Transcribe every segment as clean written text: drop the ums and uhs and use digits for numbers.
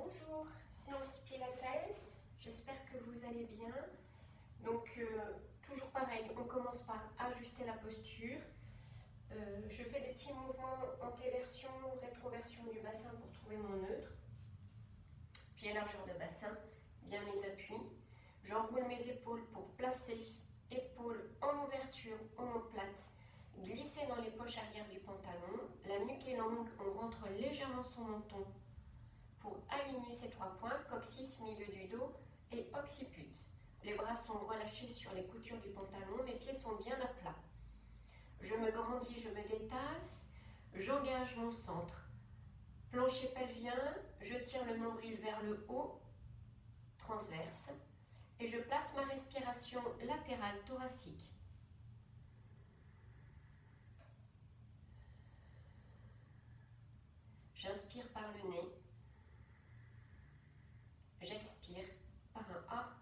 Bonjour, séance Pilates, j'espère que vous allez bien. Donc, toujours pareil, on commence par ajuster la posture. Je fais des petits mouvements antéversion, rétroversion du bassin pour trouver mon neutre. Puis à largeur de bassin, bien mes appuis. J'enroule mes épaules pour placer, épaules en ouverture, omoplate, glisser dans les poches arrière du pantalon. La nuque est longue, on rentre légèrement son menton pour aligner ces 3 points, coccyx, milieu du dos et occiput. Les bras sont relâchés sur les coutures du pantalon, mes pieds sont bien à plat. Je me grandis, je me détasse, j'engage mon centre. Plancher pelvien, je tire le nombril vers le haut, transverse, et je place ma respiration latérale thoracique. J'inspire par le nez. J'expire par un A.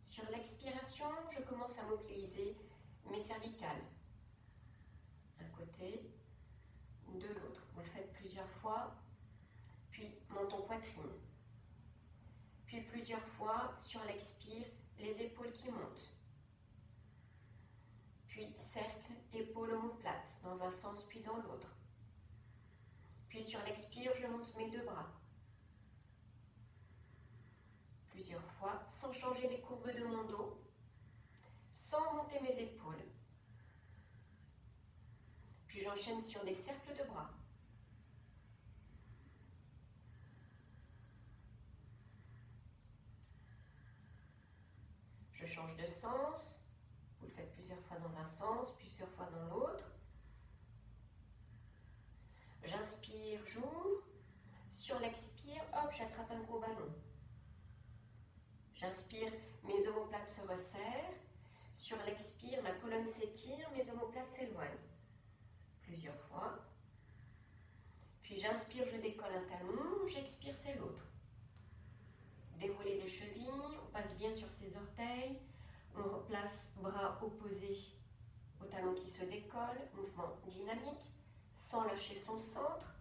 Sur l'expiration, je commence à mobiliser mes cervicales. Un côté, de l'autre. Vous le faites plusieurs fois, puis menton-poitrine. Puis plusieurs fois, sur l'expire, les épaules qui montent. Puis cercle, épaules omoplates, dans un sens puis dans l'autre. Puis sur l'expire, je monte mes 2 bras. Plusieurs fois, sans changer les courbes de mon dos, sans monter mes épaules. Puis j'enchaîne sur des cercles de bras. Je change de sens. Vous le faites plusieurs fois dans un sens, plusieurs fois dans l'autre. J'inspire, j'ouvre. Sur l'expire, hop, j'attrape un gros ballon. J'inspire, mes omoplates se resserrent. Sur l'expire, ma colonne s'étire, mes omoplates s'éloignent. Plusieurs fois. Puis j'inspire, je décolle un talon. J'expire, c'est l'autre. Dérouler des chevilles, on passe bien sur ses orteils. On replace bras opposés au talon qui se décolle, mouvement dynamique, sans lâcher son centre.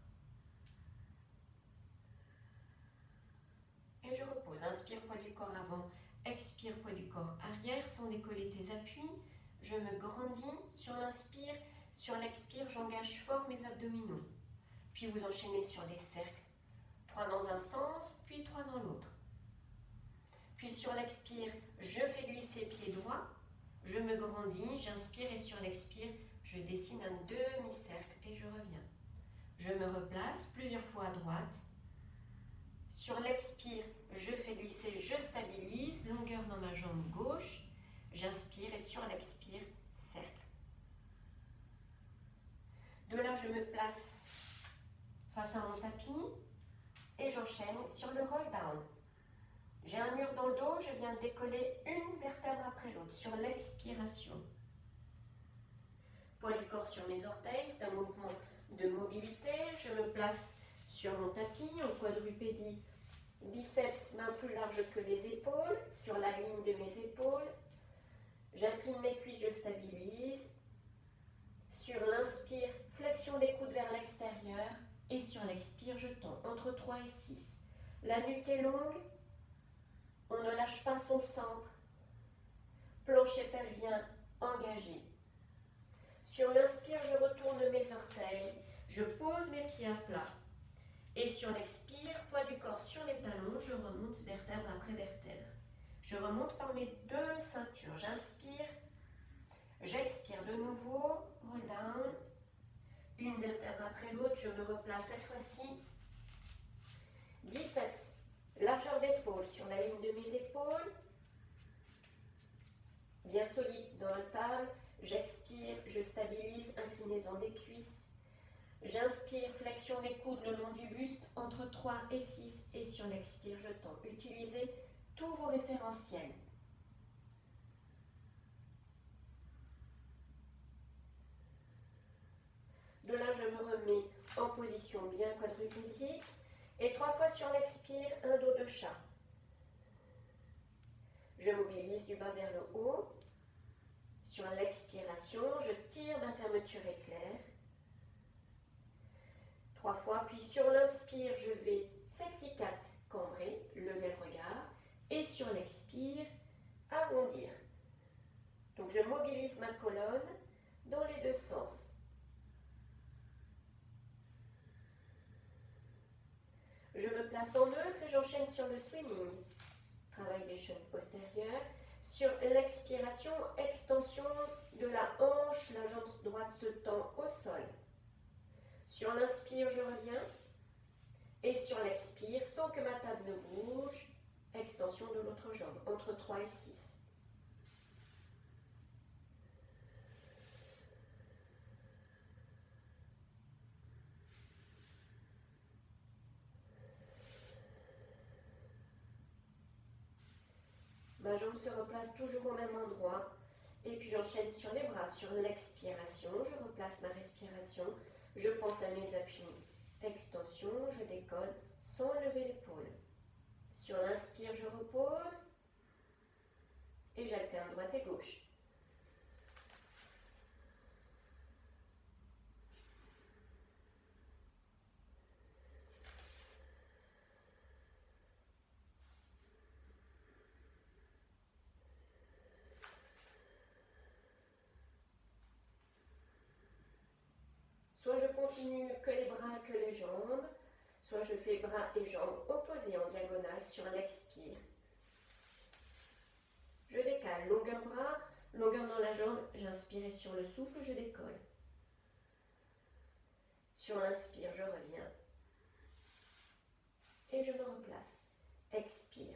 Et je repose. Inspire, poids du corps avant. Expire, poids du corps arrière, sans décoller tes appuis. Je me grandis. Sur l'inspire, sur l'expire, j'engage fort mes abdominaux. Puis vous enchaînez sur des cercles. 3 dans un sens, puis 3 dans l'autre. Puis sur l'expire, je fais glisser pied droit. Je me grandis, j'inspire et sur l'expire, je dessine un demi-cercle et je reviens. Je me replace plusieurs fois à droite. Sur l'expire, je fais glisser, je stabilise, longueur dans ma jambe gauche. J'inspire et sur l'expire, cercle. De là, je me place face à mon tapis et j'enchaîne sur le roll down. J'ai un mur dans le dos, je viens décoller une vertèbre après l'autre sur l'expiration. Poids du corps sur mes orteils, c'est un mouvement de mobilité. Je me place sur mon tapis en quadrupédie. Biceps, mains plus larges que les épaules, sur la ligne de mes épaules. J'incline mes cuisses, je stabilise. Sur l'inspire, flexion des coudes vers l'extérieur. Et sur l'expire, je tends entre 3 et 6. La nuque est longue. On ne lâche pas son centre. Plancher pelvien engagé. Sur l'inspire, je retourne mes orteils. Je pose mes pieds à plat. Et sur l'expire, poids du corps sur les talons, je remonte vertèbre après vertèbre. Je remonte par mes 2 ceintures. J'inspire. J'expire de nouveau. Roll down. Une vertèbre après l'autre. Je me replace cette fois-ci. Biceps. Largeur d'épaule sur la ligne de mes épaules. Bien solide dans la table. J'expire, je stabilise, inclinaison des cuisses. J'inspire, flexion des coudes le long du buste, entre 3 et 6. Et sur l'expire, je tends. Utilisez tous vos référentiels. De là, je me remets en position bien quadrupédique. Et 3 fois sur l'expire, un dos de chat. Je mobilise du bas vers le haut. Sur l'expiration, je tire ma fermeture éclair. 3 fois, puis sur l'inspire, je vais sexy cat, cambrer, lever le regard, et sur l'expire, arrondir. Donc je mobilise ma colonne dans les deux sens. Je me place en neutre et j'enchaîne sur le swimming. Travail des chevilles postérieures. Sur l'expiration, extension de la hanche, la jambe droite se tend au sol. Sur l'inspire, je reviens. Et sur l'expire, sans que ma table ne bouge, extension de l'autre jambe, entre 3 et 6. Ma jambe se replace toujours au même endroit. Et puis j'enchaîne sur les bras. Sur l'expiration, je replace ma respiration. Je pense à mes appuis. Extension, je décolle sans lever l'épaule. Sur l'inspire, je repose. Et j'alterne droite et gauche. Soit je continue que les bras, que les jambes, soit je fais bras et jambes opposés en diagonale sur l'expire. Je décale, longueur bras, longueur dans la jambe, j'inspire et sur le souffle, je décolle. Sur l'inspire, je reviens et je me replace. Expire.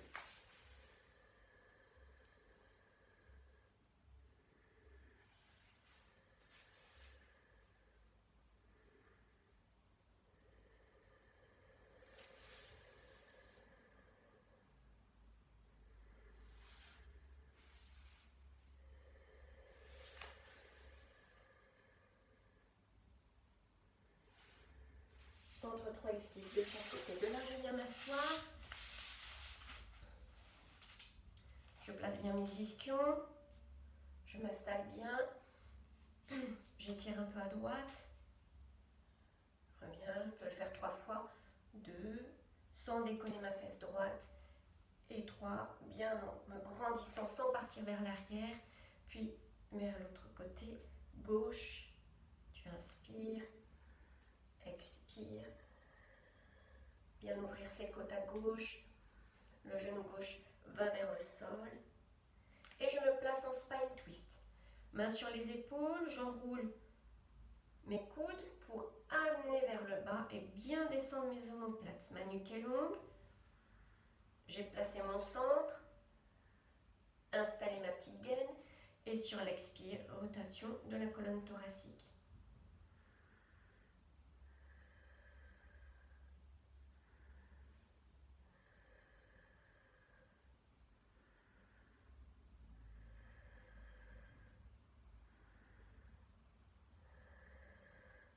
Entre 3 et 6 de chaque côté. De là, je viens m'asseoir. Je place bien mes ischions. Je m'installe bien. J'étire un peu à droite. Je reviens. Je peux le faire 3 fois. 2. Sans décoller ma fesse droite. Et 3. Bien en me grandissant sans partir vers l'arrière. Puis vers l'autre côté. Gauche. Tu inspires. Expire. Bien ouvrir ses côtes à gauche. Le genou gauche va vers le sol. Et je me place en spine twist. Main sur les épaules, j'enroule mes coudes pour amener vers le bas et bien descendre mes omoplates. Ma nuque est longue. J'ai placé mon centre. Installé ma petite gaine. Et sur l'expire, rotation de la colonne thoracique.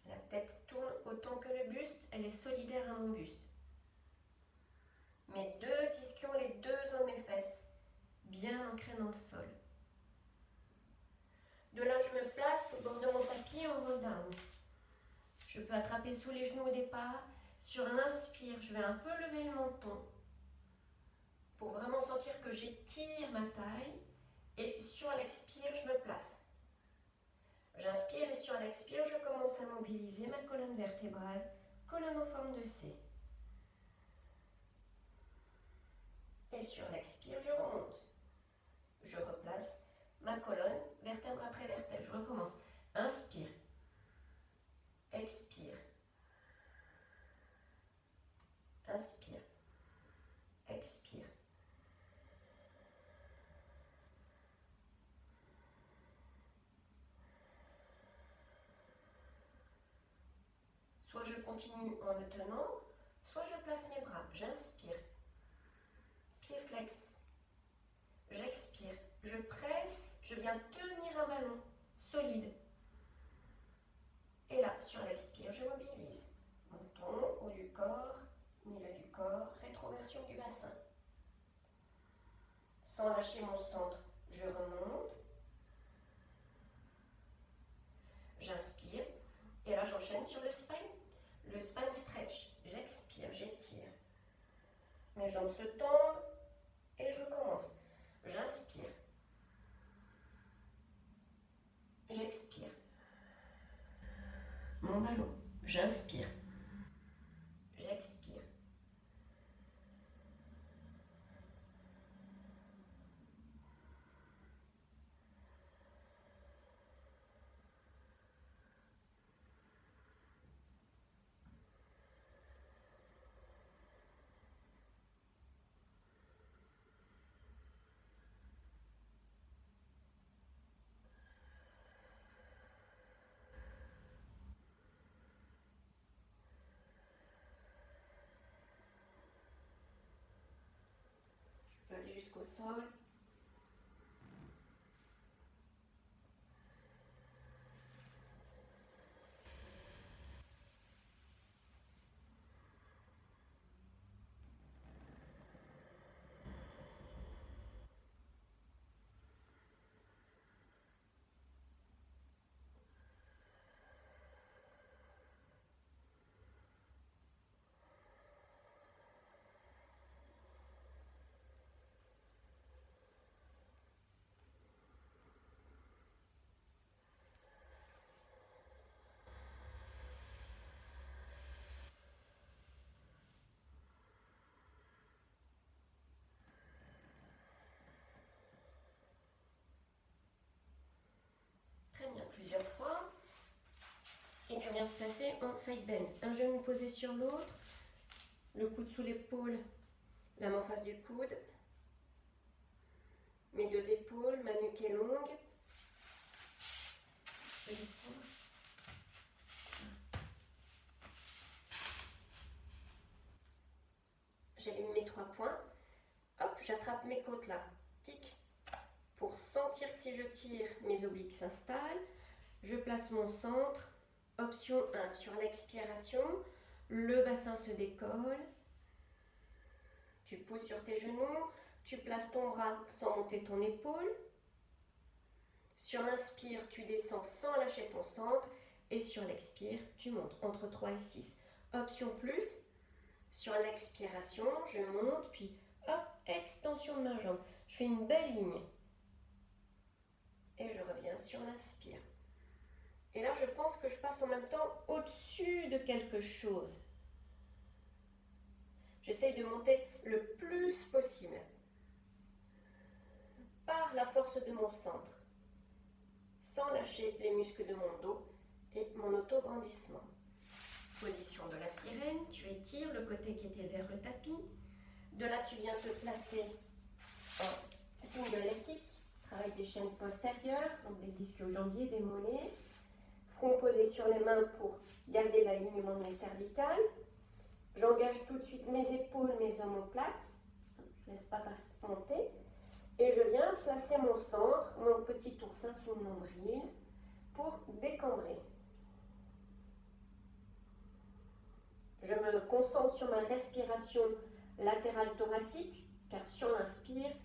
La tête tourne autant que le buste, elle est solidaire à mon buste. Mes deux ischions, les deux os de mes fesses, bien ancrés dans le sol. De là, je me place au bord de mon tapis en roll down. Je peux attraper sous les genoux au départ. Sur l'inspire, je vais un peu lever le menton pour vraiment sentir que j'étire ma taille. Et sur l'expire, je me place. J'inspire et sur l'expire, je commence à mobiliser ma colonne vertébrale, colonne en forme de C. Et sur l'expire, je remonte. Je replace ma colonne, vertèbre après vertèbre. Je recommence. Inspire. Expire. Inspire. Expire. Soit je continue en me tenant, soit je place mes bras. J'inspire. Pied flex. J'expire. Je presse. Je viens tenir un ballon solide. Et là, sur l'expire, je mobilise. Menton, haut du corps, milieu du corps, rétroversion du bassin. Sans lâcher mon centre, je remonte. Mes jambes se tendent et je recommence. J'inspire. J'expire. Mon ballon. J'inspire. J'expire. Je peux aller jusqu'au sol. Très bien, plusieurs fois. Et puis on vient se placer en side bend. Un genou posé sur l'autre, le coude sous l'épaule, la main en face du coude. Mes deux épaules, ma nuque est longue. Je descends. J'aligne mes 3 points. Hop, j'attrape mes côtes là. Tic. Pour sentir que si je tire, mes obliques s'installent. Je place mon centre. Option 1, sur l'expiration, le bassin se décolle. Tu pousses sur tes genoux. Tu places ton bras sans monter ton épaule. Sur l'inspire, tu descends sans lâcher ton centre. Et sur l'expire, tu montes entre 3 et 6. Option plus. Sur l'expiration, je monte, puis hop, extension de ma jambe. Je fais une belle ligne. Et je reviens sur l'inspire. Et là, je pense que je passe en même temps au-dessus de quelque chose. J'essaye de monter le plus possible. Par la force de mon centre. Sans lâcher les muscles de mon dos et mon auto-grandissement. Position de la sirène, tu étires le côté qui était vers le tapis. De là, tu viens te placer en single leg kick. Travail des chaînes postérieures, donc des ischio-jambiers, des mollets. Front posé sur les mains pour garder l'alignement de mes cervicales. J'engage tout de suite mes épaules, mes omoplates. Je ne laisse pas monter. Et je viens placer mon centre, mon petit oursin sous le nombril pour décambrer. Je me concentre sur ma respiration latérale thoracique, car sur l'inspire,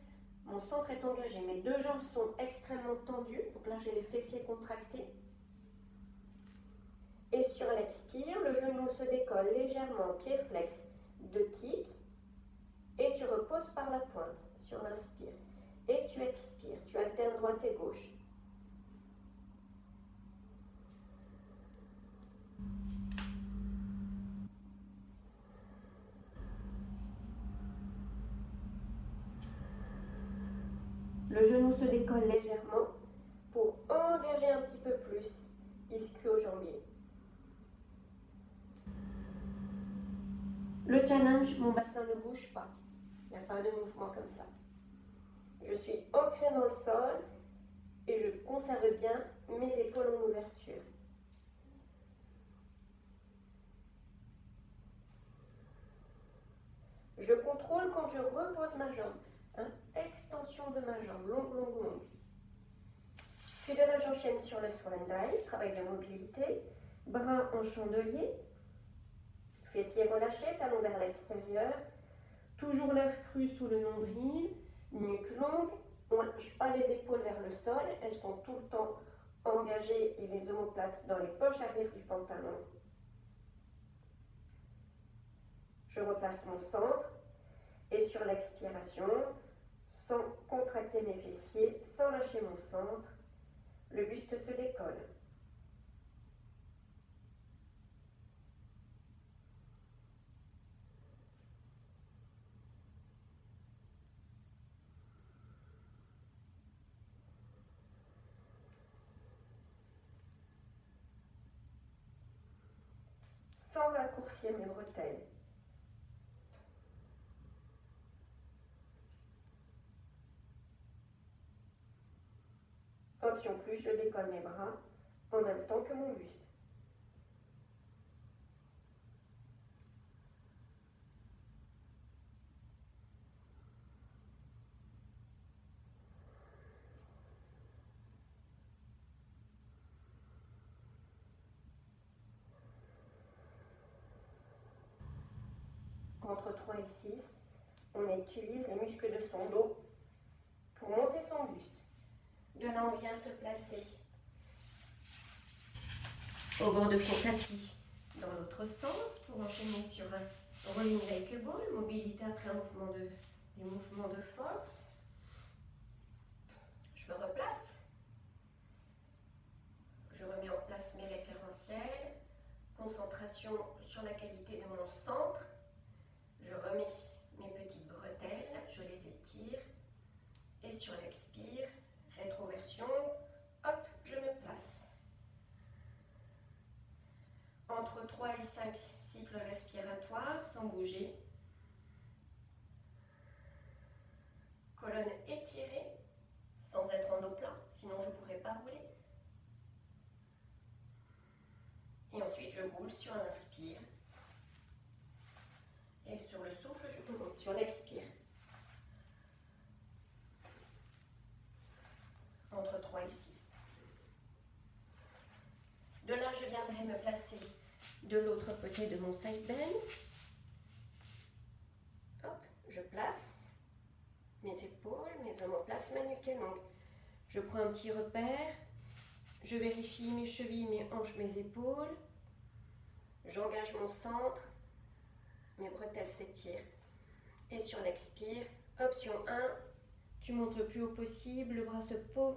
mon centre est engagé. Mes deux jambes sont extrêmement tendues, donc là j'ai les fessiers contractés. Et sur l'expire, le genou se décolle légèrement, pied flex de kick, et tu reposes par la pointe sur l'inspire. Et tu expires, tu alternes droite et gauche. Le genou se décolle légèrement pour engager un petit peu plus ischio-jambier. Le challenge, mon bassin ne bouge pas. Il n'y a pas de mouvement comme ça. Je suis ancrée dans le sol et je conserve bien mes épaules en ouverture. Je contrôle quand je repose ma jambe. Extension de ma jambe, longue, longue, longue. Puis de là, j'enchaîne sur le swan dive, travail de mobilité, bras en chandelier, fessiers relâchés, talons vers l'extérieur, toujours l'œuf cru sous le nombril, nuque longue, on ne lâche pas les épaules vers le sol, elles sont tout le temps engagées et les omoplates dans les poches arrière du pantalon. Je replace mon centre, Et sur l'expiration, sans contracter mes fessiers, sans lâcher mon centre, le buste se décolle. Sans raccourcir mes bretelles. Option plus, je décolle mes bras en même temps que mon buste. Entre 3 et 6, on utilise les muscles de son dos pour monter son buste. De là, on vient se placer au bord de son tapis dans l'autre sens pour enchaîner sur un rolling like a ball, mobilité après un mouvement des mouvements de force. Je me replace. Je remets en place mes référentiels. Concentration sur la qualité de mon centre. Je remets mes petites bretelles, je les étire. Et sur l'expire, rétroversion, hop, je me place. Entre 3 et 5 cycles respiratoires sans bouger. Colonne étirée, sans être en dos plat, sinon je ne pourrais pas rouler. Et ensuite, je roule sur l'inspire. Et sur le souffle, je monte sur l'expire. Entre 3 et 6. De là, je viendrai me placer de l'autre côté de mon side bend. Hop, je place mes épaules, mes omoplates, ma nuque est longue. Je prends un petit repère. Je vérifie mes chevilles, mes hanches, mes épaules. J'engage mon centre. Mes bretelles s'étirent. Et sur l'expire, option 1, tu montes le plus haut possible, le bras se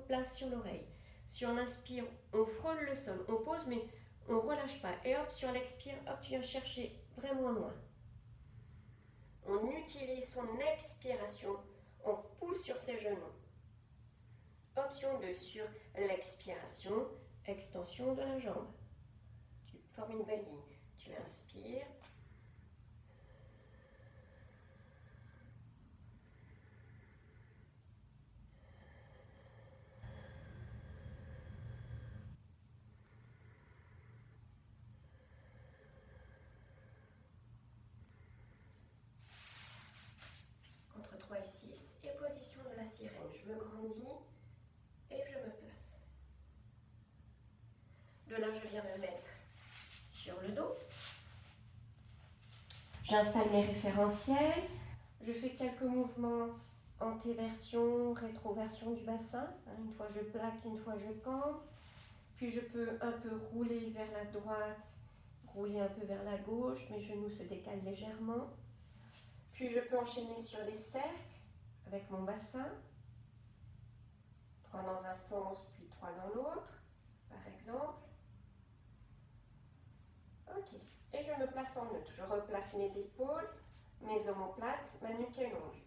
place sur l'oreille. Sur l'inspire, on frôle le sol, on pose mais on ne relâche pas. Et hop, sur l'expire, hop, tu viens chercher vraiment loin. On utilise son expiration, on pousse sur ses genoux. Option 2, sur l'expiration, extension de la jambe. Tu formes une belle ligne. Tu inspires. Entre 3 et 6. Et position de la sirène. Je me grandis et je me place. De là, je viens me mettre sur le dos. J'installe mes référentiels. Je fais quelques mouvements antéversion, rétroversion du bassin. Une fois je plaque, une fois je campe. Puis je peux un peu rouler vers la droite, rouler un peu vers la gauche. Mes genoux se décalent légèrement. Puis je peux enchaîner sur des cercles avec mon bassin. 3 dans un sens, puis 3 dans l'autre, par exemple. Ok. Et je me place en neutre. Je replace mes épaules, mes omoplates, ma nuque est longue.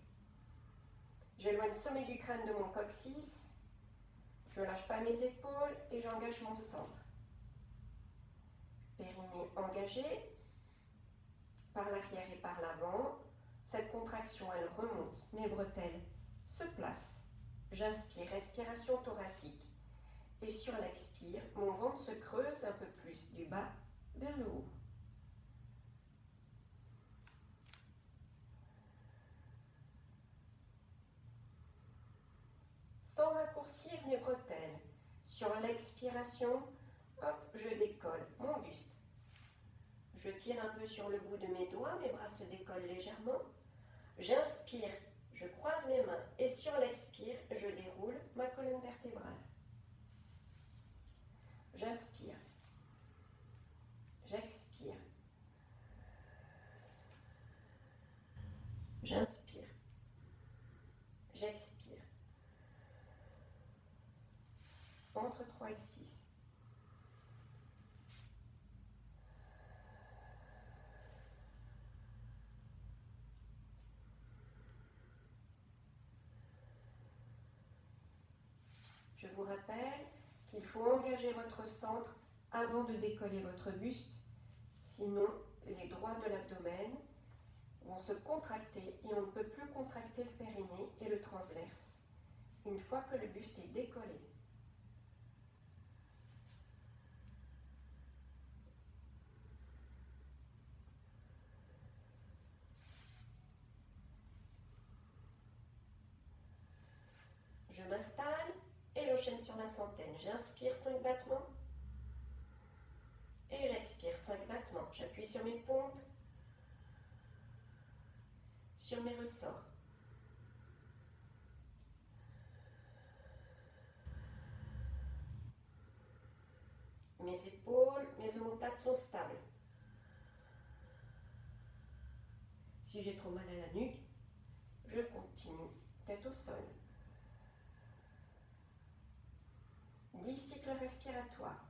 J'éloigne le sommet du crâne de mon coccyx. Je ne lâche pas mes épaules et j'engage mon centre. Périnée engagé par l'arrière et par l'avant. Cette contraction, elle remonte. Mes bretelles se placent. J'inspire, respiration thoracique. Et sur l'expire, mon ventre se creuse un peu plus du bas vers le haut. Sans raccourcir mes bretelles. Sur l'expiration, hop, je décolle mon buste. Je tire un peu sur le bout de mes doigts, mes bras se décollent légèrement. J'inspire, je croise mes mains et sur l'expire, je déroule ma colonne vertébrale. J'inspire, j'expire, j'inspire. entre 3 et 6. Je vous rappelle qu'il faut engager votre centre avant de décoller votre buste, sinon les droits de l'abdomen vont se contracter et on ne peut plus contracter le périnée et le transverse une fois que le buste est décollé. Je m'installe et j'enchaîne sur la centaine. J'inspire 5 battements et j'expire 5 battements. J'appuie sur mes pompes, sur mes ressorts. Mes épaules, mes omoplates sont stables. Si j'ai trop mal à la nuque, je continue, tête au sol. 10 cycles respiratoires.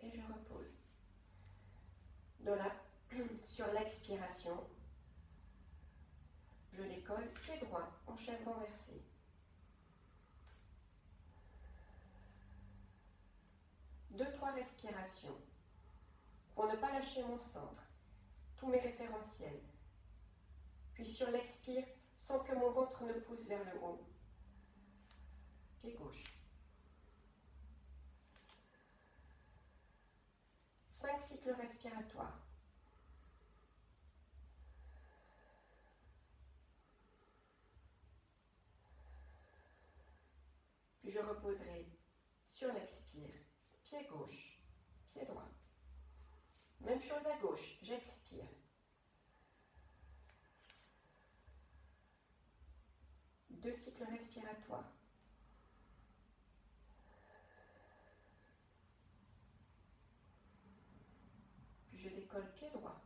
Et je repose. Sur l'expiration, je décolle pied droit en chaise renversée. 2-3 respirations pour ne pas lâcher mon centre, tous mes référentiels. Puis sur l'expire, sans que mon ventre ne pousse vers le haut. Pied gauche. 5 cycles respiratoires. Puis je reposerai sur l'expire, pied gauche, pied droit. Même chose à gauche, j'expire. 2 cycles respiratoires. Puis je décolle pied droit.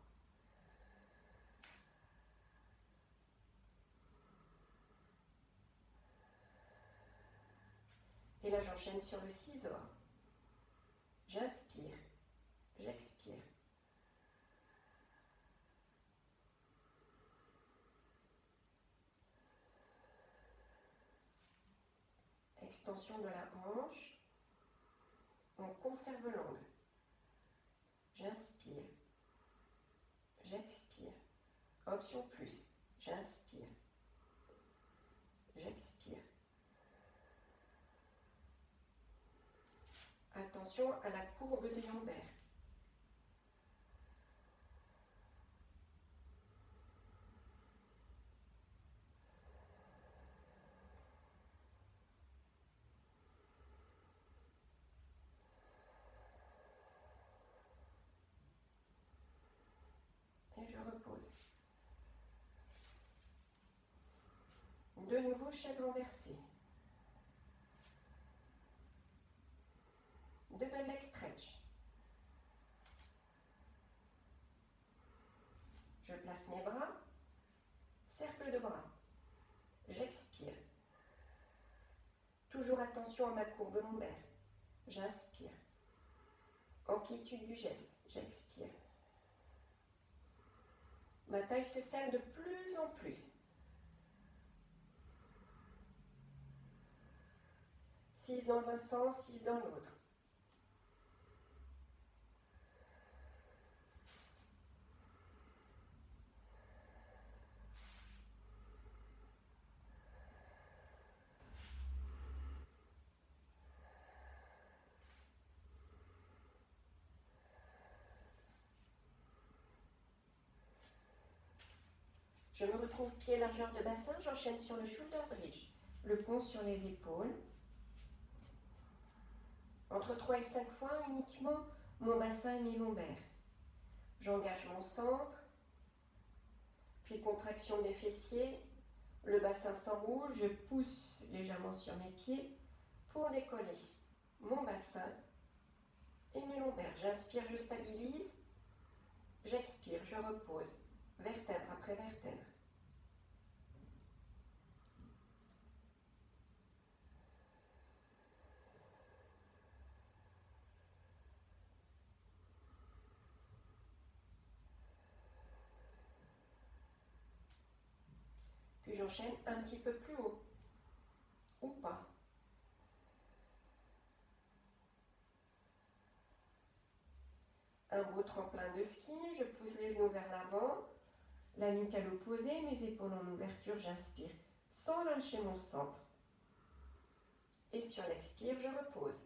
Et là, j'enchaîne sur le scissor. J'inspire, j'expire. Extension de la hanche. On conserve l'angle. J'inspire, j'expire. Option plus. J'inspire, j'expire. Attention à la courbe des lombaires. Et je repose. De nouveau, chaise renversée. Double leg stretch. Je place mes bras, cercle de bras. J'expire. Toujours attention à ma courbe lombaire. J'inspire. Amplitude du geste. J'expire. Ma taille se serre de plus en plus. 6 dans un sens, 6 dans l'autre. Je me retrouve pied largeur de bassin, j'enchaîne sur le shoulder bridge. Le pont sur les épaules. Entre 3 et 5 fois uniquement mon bassin et mes lombaires. J'engage mon centre, puis contraction des fessiers, le bassin s'enroule, je pousse légèrement sur mes pieds pour décoller mon bassin et mes lombaires. J'inspire, je stabilise, j'expire, je repose, vertèbre après vertèbre. j'enchaîne un petit peu plus haut, ou pas. Un beau tremplin de ski, je pousse les genoux vers l'avant, la nuque à l'opposé, mes épaules en ouverture, j'inspire sans lâcher mon centre. Et sur l'expire, je repose.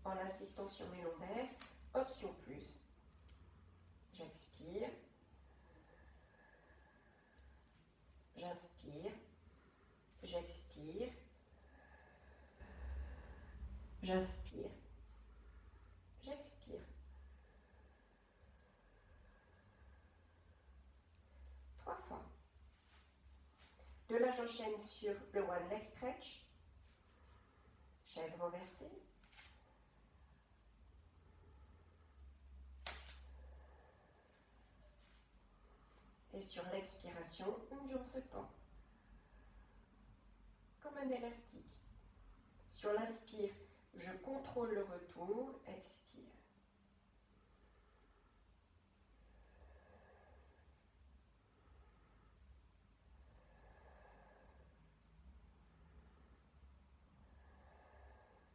En insistant sur mes lombaires, option plus. J'expire. J'inspire. J'expire. J'inspire. J'expire. 3 fois. De là, j'enchaîne sur le one leg stretch. Chaise renversée. Et sur l'expiration, une jambe se tend, comme un élastique. Sur l'inspire, je contrôle le retour, expire.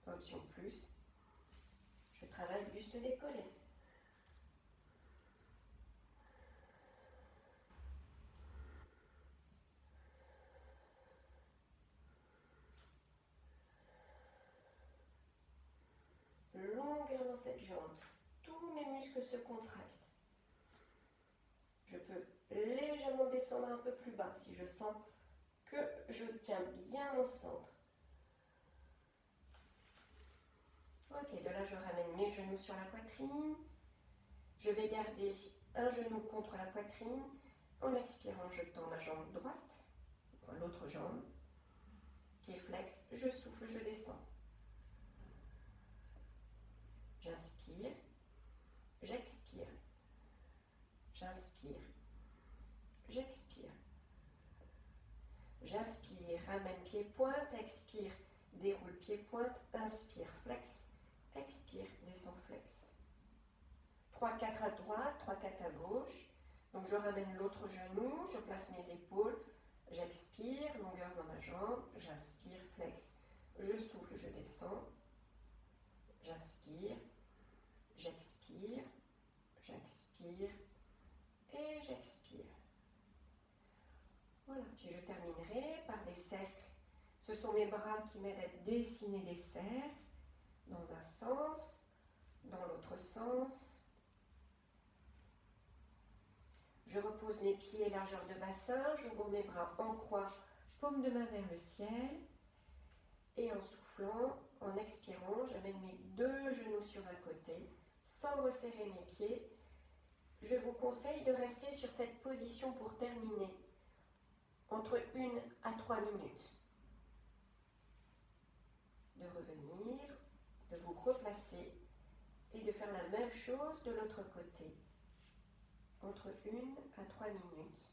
Option plus, je travaille buste décollé. Longueur dans cette jambe, tous mes muscles se contractent. Je peux légèrement descendre un peu plus bas si je sens que je tiens bien mon centre. Ok, de là je ramène mes genoux sur la poitrine. Je vais garder un genou contre la poitrine. En expirant, je tends ma jambe droite, l'autre jambe, pied flex, je souffle, je descends. J'inspire, j'expire, j'inspire, j'expire. J'inspire, ramène pied-pointe, expire, déroule pied-pointe, inspire, flex, expire, descend, flex. 3-4 à droite, 3-4 à gauche. Donc je ramène l'autre genou, je place mes épaules, j'expire, longueur dans ma jambe, j'inspire, flex. Je souffle, je descends, j'inspire, j'expire, j'inspire et j'expire. Voilà, puis je terminerai par des cercles. Ce sont mes bras qui m'aident à dessiner des cercles dans un sens, dans l'autre sens. Je repose mes pieds largeur de bassin, j'ouvre mes bras en croix, paume de main vers le ciel. Et en soufflant, en expirant, j'amène mes 2 genoux sur un côté, sans resserrer mes pieds. Je vous conseille de rester sur cette position pour terminer, entre 1 à 3 minutes. De revenir, de vous replacer et de faire la même chose de l'autre côté, entre 1 à 3 minutes,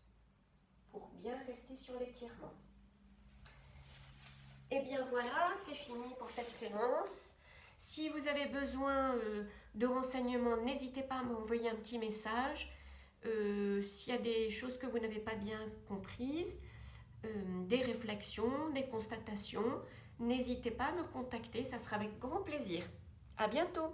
pour bien rester sur l'étirement. Et bien voilà, c'est fini pour cette séance. Si vous avez besoin de renseignements, n'hésitez pas à m'envoyer un petit message. S'il y a des choses que vous n'avez pas bien comprises, des réflexions, des constatations, n'hésitez pas à me contacter, ça sera avec grand plaisir. À bientôt!